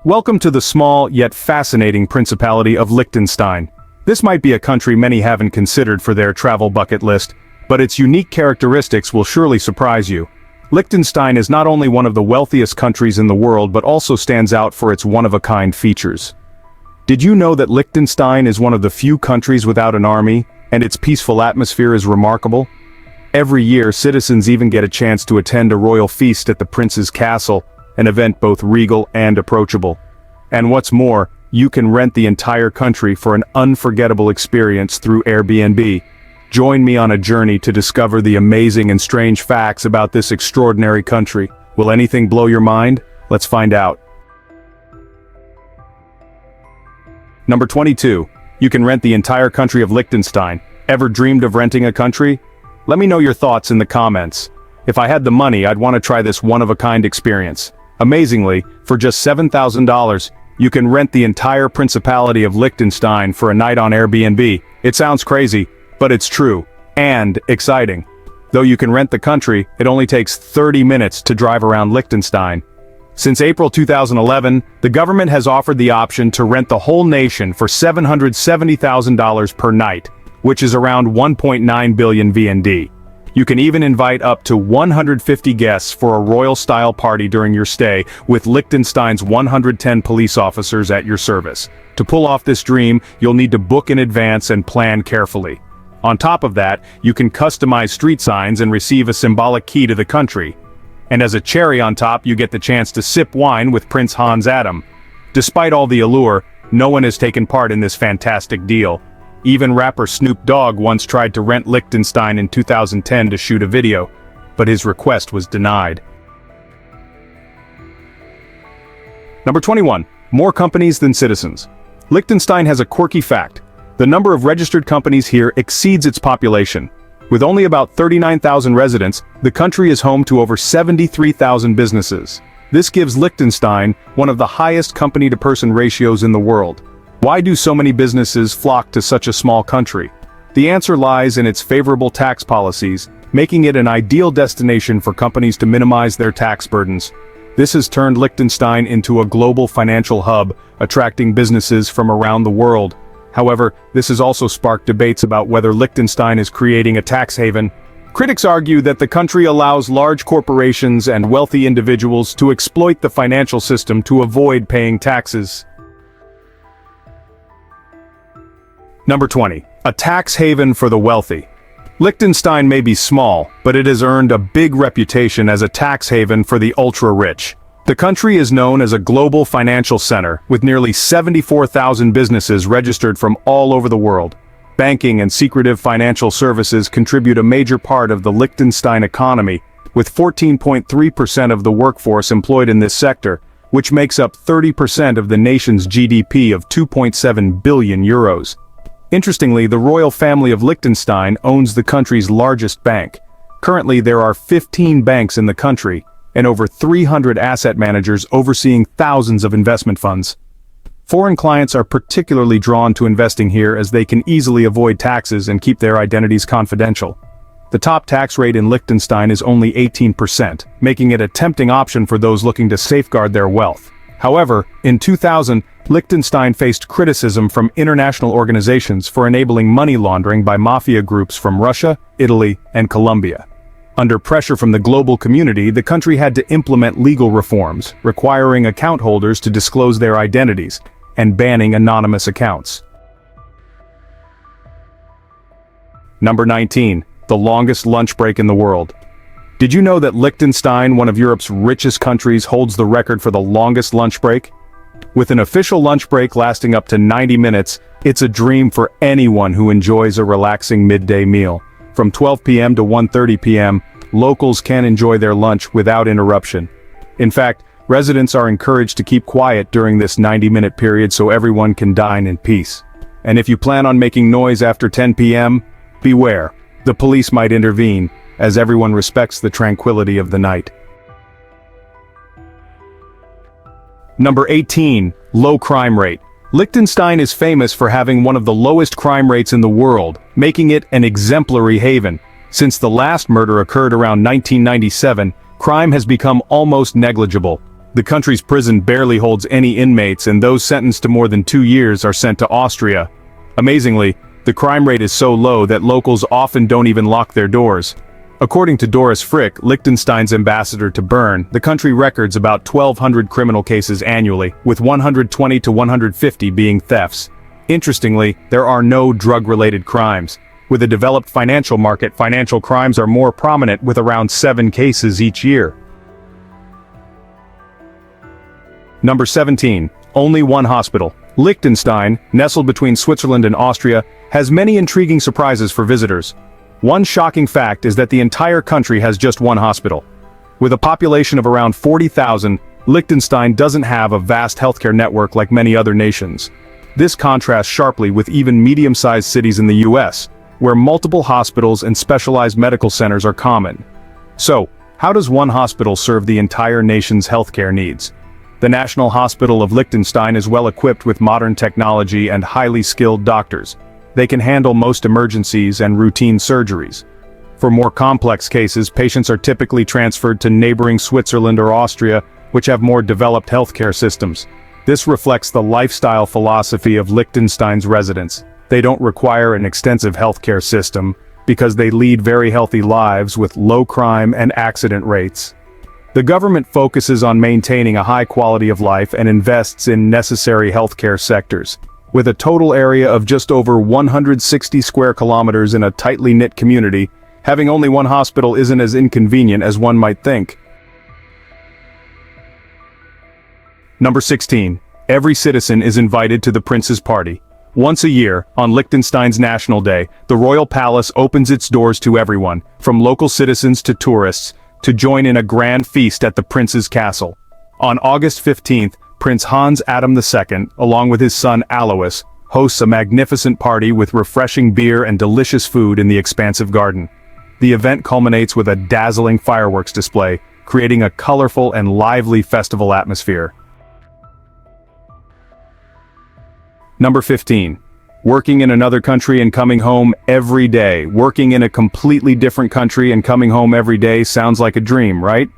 Welcome to the small yet fascinating Principality of Liechtenstein. This might be a country many haven't considered for their travel bucket list, but its unique characteristics will surely surprise you. Liechtenstein is not only one of the wealthiest countries in the world but also stands out for its one-of-a-kind features. Did you know that Liechtenstein is one of the few countries without an army, and its peaceful atmosphere is remarkable? Every year, citizens even get a chance to attend a royal feast at the prince's castle, an event both regal and approachable. And what's more, you can rent the entire country for an unforgettable experience through Airbnb. Join me on a journey to discover the amazing and strange facts about this extraordinary country. Will anything blow your mind? Let's find out. Number 22. You can rent the entire country of Liechtenstein. Ever dreamed of renting a country? Let me know your thoughts in the comments. If I had the money, I'd want to try this one-of-a-kind experience. Amazingly, for just $7,000, you can rent the entire Principality of Liechtenstein for a night on Airbnb. It sounds crazy, but it's true, and exciting. Though you can rent the country, it only takes 30 minutes to drive around Liechtenstein. Since April 2011, the government has offered the option to rent the whole nation for $770,000 per night, which is around 1.9 billion VND. You can even invite up to 150 guests for a royal-style party during your stay, with Liechtenstein's 110 police officers at your service. To pull off this dream, you'll need to book in advance and plan carefully. On top of that, you can customize street signs and receive a symbolic key to the country. And as a cherry on top, you get the chance to sip wine with Prince Hans Adam. Despite all the allure, no one has taken part in this fantastic deal. Even rapper Snoop Dogg once tried to rent Liechtenstein in 2010 to shoot a video, but his request was denied. Number 21. More companies than citizens. Liechtenstein has a quirky fact. The number of registered companies here exceeds its population. With only about 39,000 residents, the country is home to over 73,000 businesses. This gives Liechtenstein one of the highest company-to-person ratios in the world. Why do so many businesses flock to such a small country? The answer lies in its favorable tax policies, making it an ideal destination for companies to minimize their tax burdens. This has turned Liechtenstein into a global financial hub, attracting businesses from around the world. However, this has also sparked debates about whether Liechtenstein is creating a tax haven. Critics argue that the country allows large corporations and wealthy individuals to exploit the financial system to avoid paying taxes. Number 20. A tax haven for the wealthy. Liechtenstein may be small, but it has earned a big reputation as a tax haven for the ultra-rich. The country is known as a global financial center, with nearly 74,000 businesses registered from all over the world. Banking and secretive financial services contribute a major part of the Liechtenstein economy, with 14.3% of the workforce employed in this sector, which makes up 30% of the nation's GDP of 2.7 billion euros. Interestingly, the royal family of Liechtenstein owns the country's largest bank. Currently, there are 15 banks in the country, and over 300 asset managers overseeing thousands of investment funds. Foreign clients are particularly drawn to investing here as they can easily avoid taxes and keep their identities confidential. The top tax rate in Liechtenstein is only 18%, making it a tempting option for those looking to safeguard their wealth. However, in 2000, Liechtenstein faced criticism from international organizations for enabling money laundering by mafia groups from Russia, Italy, and Colombia. Under pressure from the global community, the country had to implement legal reforms, requiring account holders to disclose their identities, and banning anonymous accounts. Number 19. The longest lunch break in the world. Did you know that Liechtenstein, one of Europe's richest countries, holds the record for the longest lunch break? With an official lunch break lasting up to 90 minutes, it's a dream for anyone who enjoys a relaxing midday meal. From 12 p.m. to 1:30 p.m., locals can enjoy their lunch without interruption. In fact, residents are encouraged to keep quiet during this 90-minute period so everyone can dine in peace. And if you plan on making noise after 10 p.m., beware. The police might intervene, as everyone respects the tranquility of the night. Number 18. Low crime rate. Liechtenstein is famous for having one of the lowest crime rates in the world, making it an exemplary haven. Since the last murder occurred around 1997, crime has become almost negligible. The country's prison barely holds any inmates, and those sentenced to more than 2 years are sent to Austria. Amazingly, the crime rate is so low that locals often don't even lock their doors. According to Doris Frick, Liechtenstein's ambassador to Bern, the country records about 1,200 criminal cases annually, with 120 to 150 being thefts. Interestingly, there are no drug-related crimes. With a developed financial market, financial crimes are more prominent, with around 7 cases each year. Number 17. Only one hospital. Liechtenstein, nestled between Switzerland and Austria, has many intriguing surprises for visitors. One shocking fact is that the entire country has just one hospital. With a population of around 40,000, Liechtenstein doesn't have a vast healthcare network like many other nations. This contrasts sharply with even medium-sized cities in the US, where multiple hospitals and specialized medical centers are common. So, how does one hospital serve the entire nation's healthcare needs? The National Hospital of Liechtenstein is well equipped with modern technology and highly skilled doctors. They can handle most emergencies and routine surgeries. For more complex cases, patients are typically transferred to neighboring Switzerland or Austria, which have more developed healthcare systems. This reflects the lifestyle philosophy of Liechtenstein's residents. They don't require an extensive healthcare system, because they lead very healthy lives with low crime and accident rates. The government focuses on maintaining a high quality of life and invests in necessary healthcare sectors. With a total area of just over 160 square kilometers in a tightly knit community, having only one hospital isn't as inconvenient as one might think. Number 16. Every citizen is invited to the Prince's Party. Once a year, on Liechtenstein's National Day, the Royal Palace opens its doors to everyone, from local citizens to tourists, to join in a grand feast at the Prince's Castle. On August 15th, Prince Hans Adam II, along with his son Alois, hosts a magnificent party with refreshing beer and delicious food in the expansive garden. The event culminates with a dazzling fireworks display, creating a colorful and lively festival atmosphere. Number 15. Working in another country and coming home every day. Working in a completely different country and coming home every day sounds like a dream, right?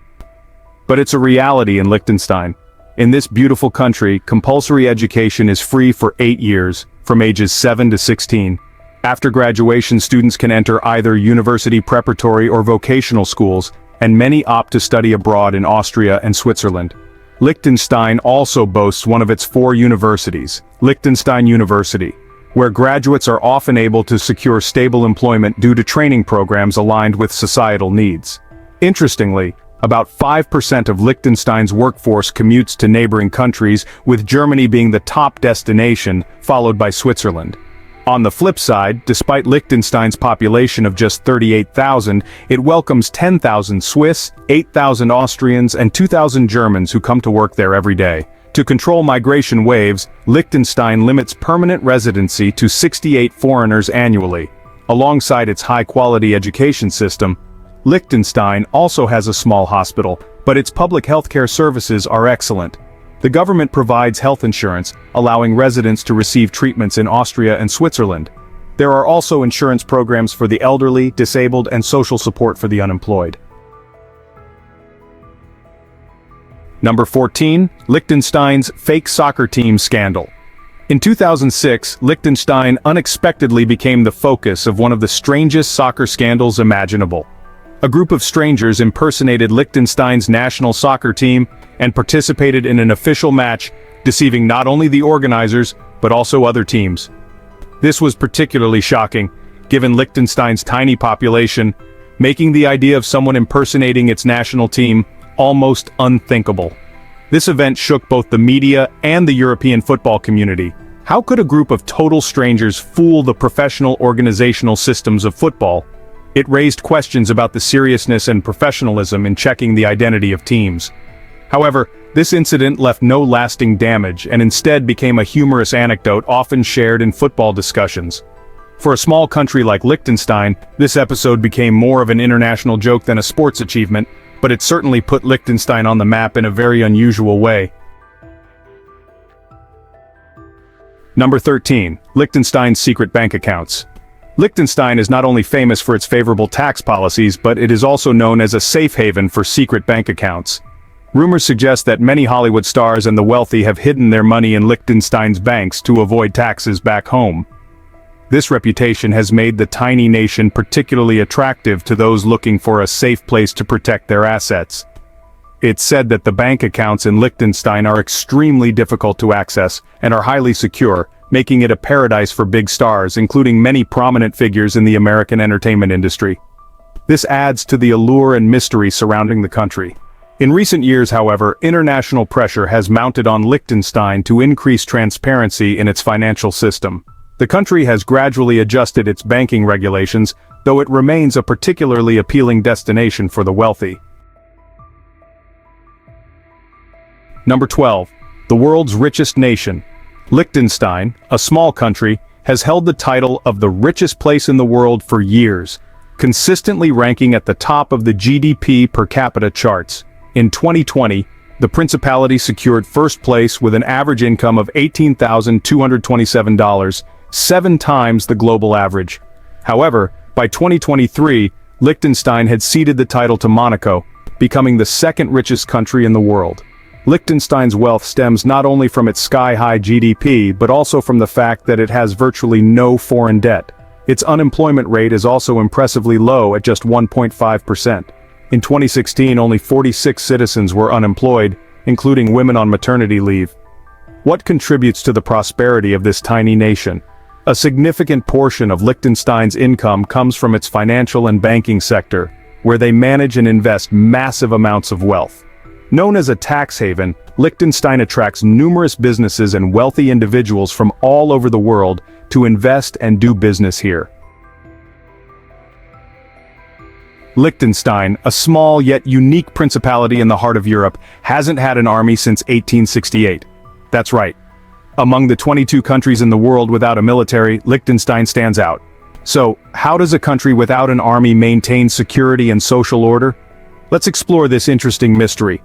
But it's a reality in Liechtenstein. In this beautiful country, compulsory education is free for 8 years, from ages 7 to 16. After graduation, students can enter either university preparatory or vocational schools, and many opt to study abroad in Austria and Switzerland. Liechtenstein also boasts one of its 4 universities, Liechtenstein University, where graduates are often able to secure stable employment due to training programs aligned with societal needs. Interestingly, about 5% of Liechtenstein's workforce commutes to neighboring countries, with Germany being the top destination, followed by Switzerland. On the flip side, despite Liechtenstein's population of just 38,000, it welcomes 10,000 Swiss, 8,000 Austrians, and 2,000 Germans who come to work there every day. To control migration waves, Liechtenstein limits permanent residency to 68 foreigners annually. Alongside its high-quality education system, Liechtenstein also has a small hospital, but its public healthcare services are excellent. The government provides health insurance, allowing residents to receive treatments in Austria and Switzerland. There are also insurance programs for the elderly, disabled, and social support for the unemployed. Number 14. Liechtenstein's fake soccer team scandal. In 2006, Liechtenstein unexpectedly became the focus of one of the strangest soccer scandals imaginable. A group of strangers impersonated Liechtenstein's national soccer team and participated in an official match, deceiving not only the organizers, but also other teams. This was particularly shocking, given Liechtenstein's tiny population, making the idea of someone impersonating its national team almost unthinkable. This event shook both the media and the European football community. How could a group of total strangers fool the professional organizational systems of football? It raised questions about the seriousness and professionalism in checking the identity of teams. However, this incident left no lasting damage and instead became a humorous anecdote often shared in football discussions. For a small country like Liechtenstein, this episode became more of an international joke than a sports achievement, but it certainly put Liechtenstein on the map in a very unusual way. Number 13. Liechtenstein's secret bank accounts. Liechtenstein is not only famous for its favorable tax policies, but it is also known as a safe haven for secret bank accounts. Rumors suggest that many Hollywood stars and the wealthy have hidden their money in Liechtenstein's banks to avoid taxes back home. This reputation has made the tiny nation particularly attractive to those looking for a safe place to protect their assets. It's said that the bank accounts in Liechtenstein are extremely difficult to access and are highly secure, making it a paradise for big stars, including many prominent figures in the American entertainment industry. This adds to the allure and mystery surrounding the country. In recent years, however, international pressure has mounted on Liechtenstein to increase transparency in its financial system. The country has gradually adjusted its banking regulations, though it remains a particularly appealing destination for the wealthy. Number 12. The world's richest nation. Liechtenstein, a small country, has held the title of the richest place in the world for years, consistently ranking at the top of the GDP per capita charts. In 2020, the Principality secured first place with an average income of $18,227, 7 times the global average. However, by 2023, Liechtenstein had ceded the title to Monaco, becoming the second richest country in the world. Liechtenstein's wealth stems not only from its sky-high GDP, but also from the fact that it has virtually no foreign debt. Its unemployment rate is also impressively low at just 1.5%. In 2016, only 46 citizens were unemployed, including women on maternity leave. What contributes to the prosperity of this tiny nation? A significant portion of Liechtenstein's income comes from its financial and banking sector, where they manage and invest massive amounts of wealth. Known as a tax haven, Liechtenstein attracts numerous businesses and wealthy individuals from all over the world to invest and do business here. Liechtenstein, a small yet unique principality in the heart of Europe, hasn't had an army since 1868. That's right. Among the 22 countries in the world without a military, Liechtenstein stands out. So, how does a country without an army maintain security and social order? Let's explore this interesting mystery.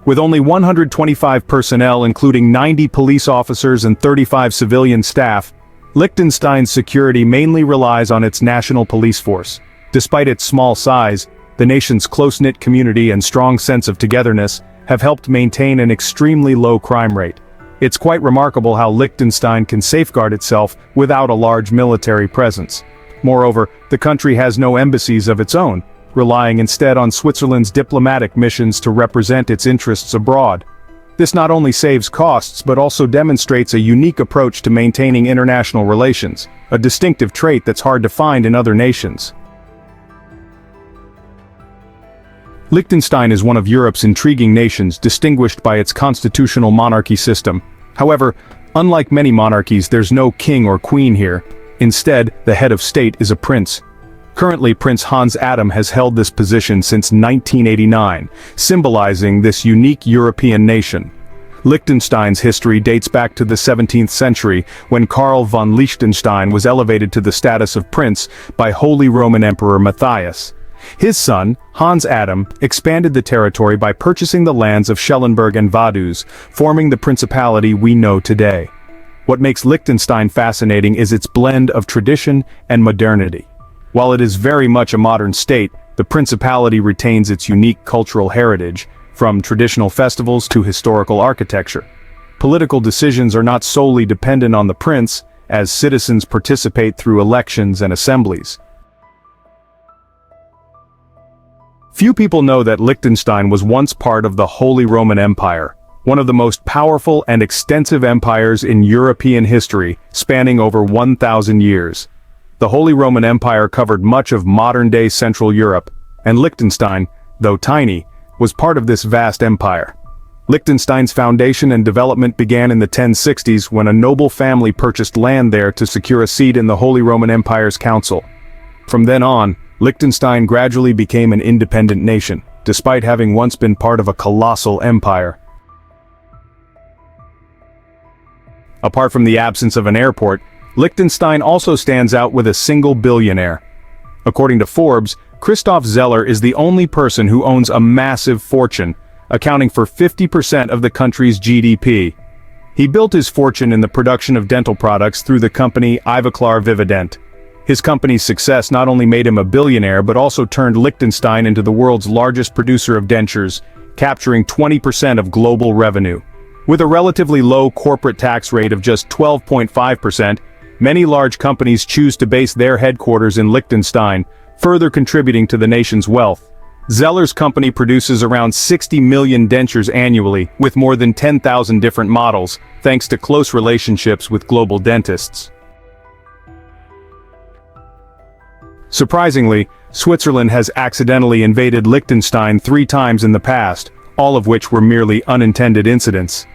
With only 125 personnel, including 90 police officers and 35 civilian staff, Liechtenstein's security mainly relies on its national police force. Despite its small size, the nation's close-knit community and strong sense of togetherness have helped maintain an extremely low crime rate. It's quite remarkable how Liechtenstein can safeguard itself without a large military presence. Moreover, the country has no embassies of its own, relying instead on Switzerland's diplomatic missions to represent its interests abroad. This not only saves costs but also demonstrates a unique approach to maintaining international relations, a distinctive trait that's hard to find in other nations. Liechtenstein is one of Europe's intriguing nations, distinguished by its constitutional monarchy system. However, unlike many monarchies, there's no king or queen here. Instead, the head of state is a prince. Currently, Prince Hans Adam has held this position since 1989, symbolizing this unique European nation. Liechtenstein's history dates back to the 17th century, when Karl von Liechtenstein was elevated to the status of prince by Holy Roman Emperor Matthias. His son, Hans Adam, expanded the territory by purchasing the lands of Schellenberg and Vaduz, forming the principality we know today. What makes Liechtenstein fascinating is its blend of tradition and modernity. While it is very much a modern state, the principality retains its unique cultural heritage, from traditional festivals to historical architecture. Political decisions are not solely dependent on the prince, as citizens participate through elections and assemblies. Few people know that Liechtenstein was once part of the Holy Roman Empire, one of the most powerful and extensive empires in European history, spanning over 1,000 years. The Holy Roman Empire covered much of modern-day Central Europe, and Liechtenstein, though tiny, was part of this vast empire. Liechtenstein's foundation and development began in the 1060s when a noble family purchased land there to secure a seat in the Holy Roman Empire's council. From then on, Liechtenstein gradually became an independent nation, despite having once been part of a colossal empire. Apart from the absence of an airport, Liechtenstein also stands out with a single billionaire. According to Forbes, Christoph Zeller is the only person who owns a massive fortune, accounting for 50% of the country's GDP. He built his fortune in the production of dental products through the company Ivoclar Vivident. His company's success not only made him a billionaire but also turned Liechtenstein into the world's largest producer of dentures, capturing 20% of global revenue. With a relatively low corporate tax rate of just 12.5%, many large companies choose to base their headquarters in Liechtenstein, further contributing to the nation's wealth. Zeller's company produces around 60 million dentures annually, with more than 10,000 different models, thanks to close relationships with global dentists. Surprisingly, Switzerland has accidentally invaded Liechtenstein 3 times in the past, all of which were merely unintended incidents.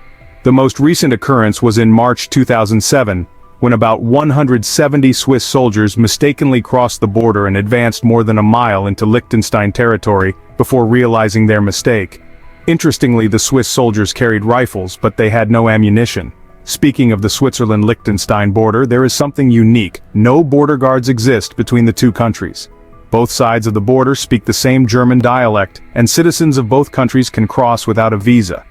The most recent occurrence was in March 2007, when about 170 Swiss soldiers mistakenly crossed the border and advanced more than a mile into Liechtenstein territory before realizing their mistake. Interestingly, the Swiss soldiers carried rifles, but they had no ammunition. Speaking of the Switzerland-Liechtenstein border, there is something unique. No border guards exist between the two countries. Both sides of the border speak the same German dialect, and citizens of both countries can cross without a visa.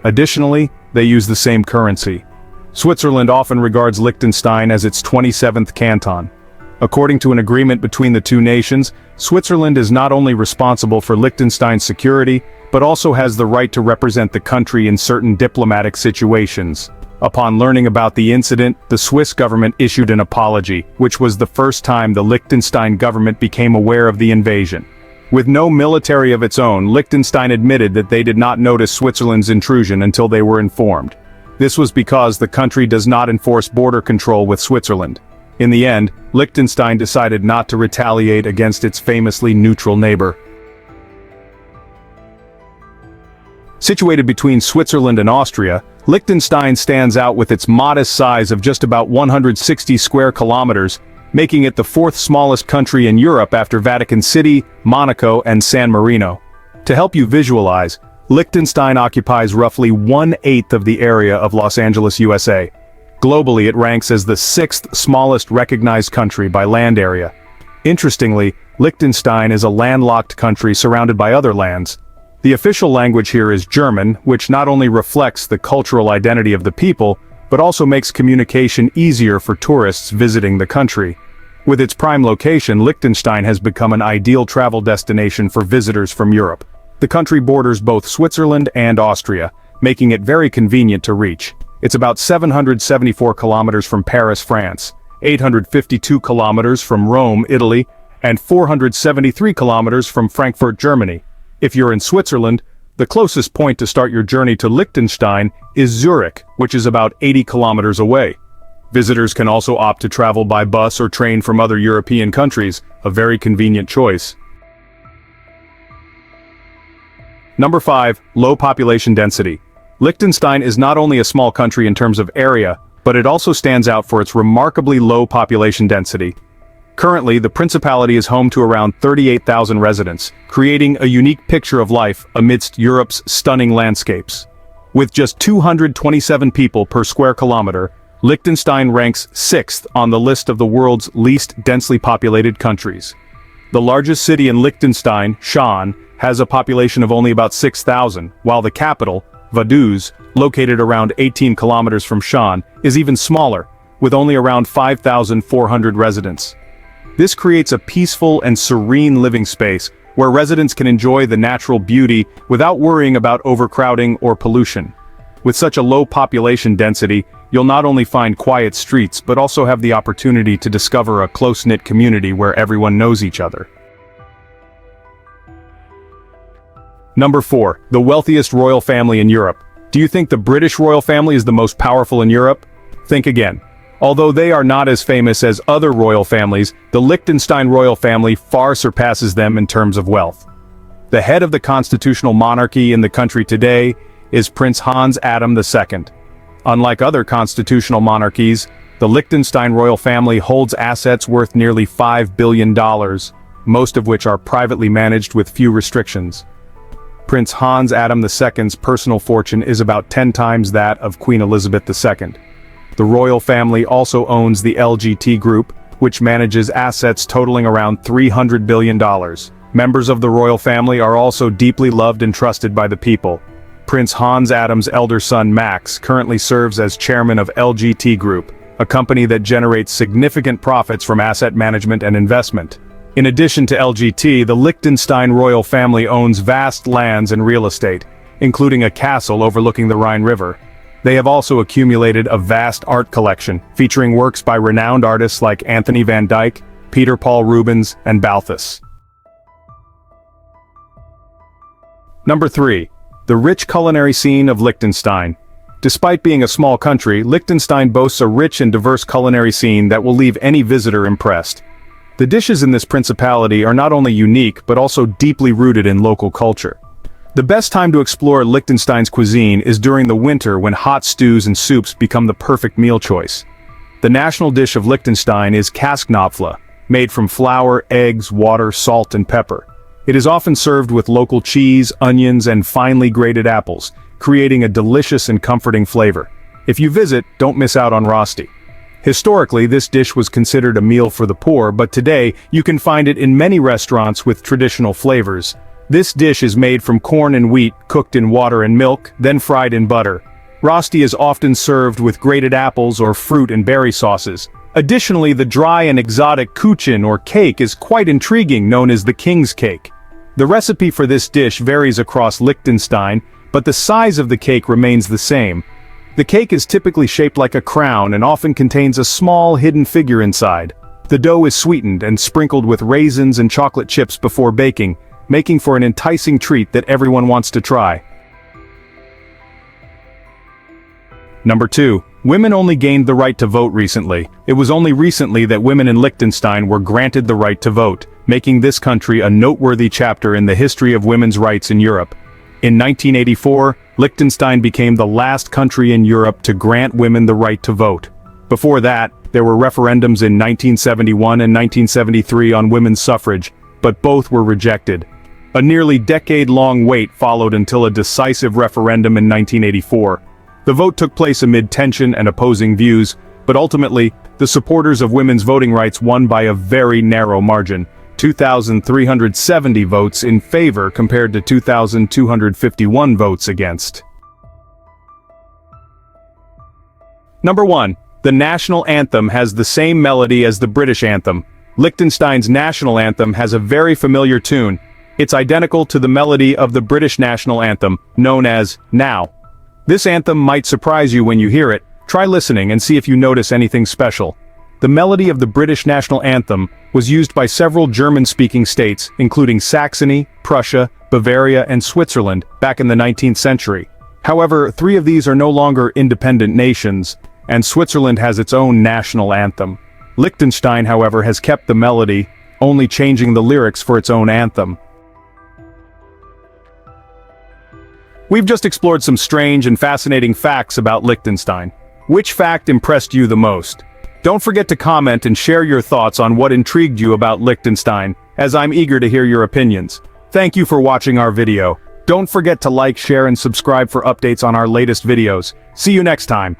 Additionally, they use the same currency. Switzerland often regards Liechtenstein as its 27th canton. According to an agreement between the two nations, Switzerland is not only responsible for Liechtenstein's security, but also has the right to represent the country in certain diplomatic situations. Upon learning about the incident, the Swiss government issued an apology, which was the first time the Liechtenstein government became aware of the invasion. With no military of its own, Liechtenstein admitted that they did not notice Switzerland's intrusion until they were informed. This was because the country does not enforce border control with Switzerland. In the end, Liechtenstein decided not to retaliate against its famously neutral neighbor. Situated between Switzerland and Austria, Liechtenstein stands out with its modest size of just about 160 square kilometers, making it the 4th smallest country in Europe after Vatican City, Monaco, and San Marino. To help you visualize, Liechtenstein occupies roughly 1/8 of the area of Los Angeles, USA. Globally, it ranks as the 6th smallest recognized country by land area. Interestingly, Liechtenstein is a landlocked country surrounded by other lands. The official language here is German, which not only reflects the cultural identity of the people, but also makes communication easier for tourists visiting the country. With its prime location, Liechtenstein has become an ideal travel destination for visitors from Europe. The country borders both Switzerland and Austria, making it very convenient to reach. It's about 774 kilometers from Paris, France, 852 kilometers from Rome, Italy, and 473 kilometers from Frankfurt, Germany. If you're in Switzerland, the closest point to start your journey to Liechtenstein is Zurich, which is about 80 kilometers away. Visitors can also opt to travel by bus or train from other European countries, a very convenient choice. Number 5. Low population density. Liechtenstein is not only a small country in terms of area, but it also stands out for its remarkably low population density. Currently, the principality is home to around 38,000 residents, creating a unique picture of life amidst Europe's stunning landscapes. With just 227 people per square kilometer, Liechtenstein ranks 6th on the list of the world's least densely populated countries. The largest city in Liechtenstein, Schaan, has a population of only about 6,000, while the capital, Vaduz, located around 18 kilometers from Schaan, is even smaller, with only around 5,400 residents. This creates a peaceful and serene living space, where residents can enjoy the natural beauty without worrying about overcrowding or pollution. With such a low population density, you'll not only find quiet streets but also have the opportunity to discover a close-knit community where everyone knows each other. Number 4. The wealthiest royal family in Europe. Do you think the British royal family is the most powerful in Europe? Think again. Although they are not as famous as other royal families, the Liechtenstein royal family far surpasses them in terms of wealth. The head of the constitutional monarchy in the country today is Prince Hans Adam II. Unlike other constitutional monarchies, the Liechtenstein royal family holds assets worth nearly $5 billion, most of which are privately managed with few restrictions. Prince Hans Adam II's personal fortune is about 10 times that of Queen Elizabeth II. The royal family also owns the LGT Group, which manages assets totaling around $300 billion. Members of the royal family are also deeply loved and trusted by the people. Prince Hans Adam's elder son Max currently serves as chairman of LGT Group, a company that generates significant profits from asset management and investment. In addition to LGT, the Liechtenstein royal family owns vast lands and real estate, including a castle overlooking the Rhine River. They have also accumulated a vast art collection, featuring works by renowned artists like Anthony van Dyck, Peter Paul Rubens, and Balthus. Number 3. The rich culinary scene of Liechtenstein. Despite being a small country, Liechtenstein boasts a rich and diverse culinary scene that will leave any visitor impressed. The dishes in this principality are not only unique but also deeply rooted in local culture. The best time to explore Liechtenstein's cuisine is during the winter when hot stews and soups become the perfect meal choice. The national dish of Liechtenstein is Käsknapfle, made from flour, eggs, water, salt, and pepper. It is often served with local cheese, onions, and finely grated apples, creating a delicious and comforting flavor. If you visit, don't miss out on Rösti. Historically, this dish was considered a meal for the poor, but today, you can find it in many restaurants with traditional flavors. This dish is made from corn and wheat, cooked in water and milk, then fried in butter. Rösti is often served with grated apples or fruit and berry sauces. Additionally, the dry and exotic kuchen or cake is quite intriguing, known as the king's cake. The recipe for this dish varies across Liechtenstein, but the size of the cake remains the same. The cake is typically shaped like a crown and often contains a small hidden figure inside. The dough is sweetened and sprinkled with raisins and chocolate chips before baking, making for an enticing treat that everyone wants to try. Number 2. Women only gained the right to vote recently. It was only recently that women in Liechtenstein were granted the right to vote, making this country a noteworthy chapter in the history of women's rights in Europe. In 1984, Liechtenstein became the last country in Europe to grant women the right to vote. Before that, there were referendums in 1971 and 1973 on women's suffrage, but both were rejected. A nearly decade-long wait followed until a decisive referendum in 1984. The vote took place amid tension and opposing views, but ultimately, the supporters of women's voting rights won by a very narrow margin, 2,370 votes in favor compared to 2,251 votes against. Number 1. The national anthem has the same melody as the British anthem. Liechtenstein's national anthem has a very familiar tune. It's identical to the melody of the British national anthem, known as Now. This anthem might surprise you when you hear it. Try listening and see if you notice anything special. The melody of the British national anthem was used by several German-speaking states, including Saxony, Prussia, Bavaria, and Switzerland, back in the 19th century. However, 3 of these are no longer independent nations, and Switzerland has its own national anthem. Liechtenstein, however, has kept the melody, only changing the lyrics for its own anthem. We've just explored some strange and fascinating facts about Liechtenstein. Which fact impressed you the most? Don't forget to comment and share your thoughts on what intrigued you about Liechtenstein, as I'm eager to hear your opinions. Thank you for watching our video. Don't forget to like, share, and subscribe for updates on our latest videos. See you next time.